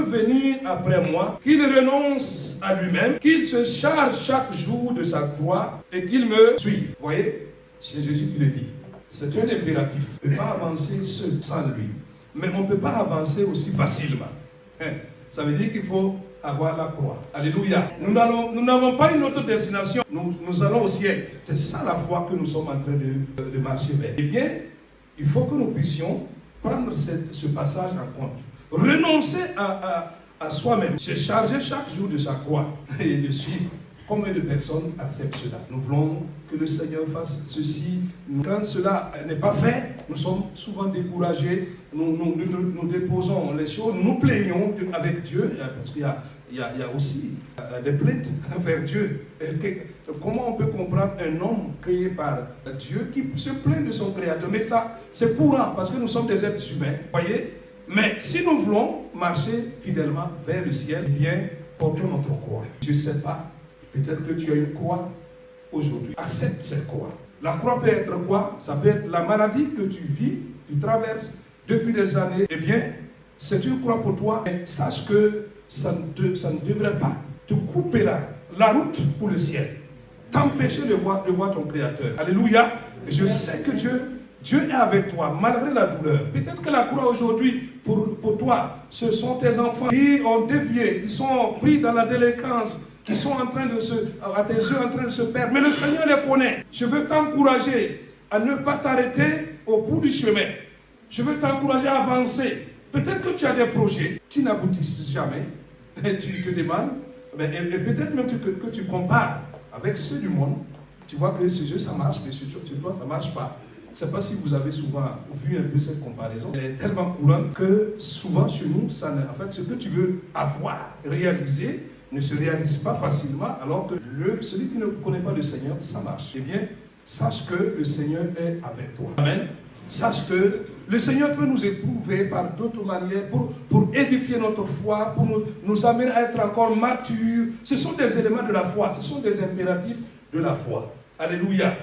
venir après moi, qu'il renonce à lui-même, qu'il se charge chaque jour de sa croix et qu'il me suive. Vous voyez, c'est Jésus qui le dit. C'est un impératif. On ne peut pas avancer seul, sans lui. Mais on ne peut pas avancer aussi facilement. Ça veut dire qu'il faut avoir la croix. Alléluia. Nous n'avons pas une autre destination. Nous allons au ciel. C'est ça la foi que nous sommes en train de marcher vers. Eh bien, il faut que nous puissions prendre ce passage en compte. Renoncer à soi-même. Se charger chaque jour de sa croix et de suivre. Combien de personnes acceptent cela? Nous voulons que le Seigneur fasse ceci. Quand cela n'est pas fait, nous sommes souvent découragés. Nous déposons les choses, nous nous plaignons avec Dieu, parce qu'il y a aussi des plaintes vers Dieu. Comment on peut comprendre un homme créé par Dieu qui se plaint de son Créateur? Mais ça, c'est courant, parce que nous sommes des êtres humains, voyez. Mais si nous voulons marcher fidèlement vers le ciel, eh bien, portons notre croix. Je ne sais pas, peut-être que tu as une croix aujourd'hui. Accepte cette croix. La croix peut être quoi? Ça peut être la maladie que tu vis, tu traverses depuis des années. Eh bien, c'est une croix pour toi. Mais sache que ça ne devrait pas te couper la route pour le ciel. T'empêcher de voir ton Créateur. Alléluia. Et je sais que Dieu est avec toi, malgré la douleur. Peut-être que la croix aujourd'hui, pour toi, ce sont tes enfants qui ont dévié, qui sont pris dans la délinquance, qui sont en train à tes yeux en train de se perdre. Mais le Seigneur les connaît. Je veux t'encourager à ne pas t'arrêter au bout du chemin. Je veux t'encourager à avancer. Peut-être que tu as des projets qui n'aboutissent jamais. Et tu te demandes, et peut-être même que tu compares avec ceux du monde. Tu vois que ce jeu, ça marche, mais sur toi, ça ne marche pas. Je ne sais pas si vous avez souvent vu un peu cette comparaison. Elle est tellement courante que souvent chez nous, en fait, ce que tu veux avoir, réaliser, ne se réalise pas facilement, alors que celui qui ne connaît pas le Seigneur, ça marche. Eh bien, sache que le Seigneur est avec toi. Amen. Sache que le Seigneur peut nous éprouver par d'autres manières pour édifier notre foi, pour nous amener à être encore matures. Ce sont des éléments de la foi, ce sont des impératifs de la foi. Alléluia.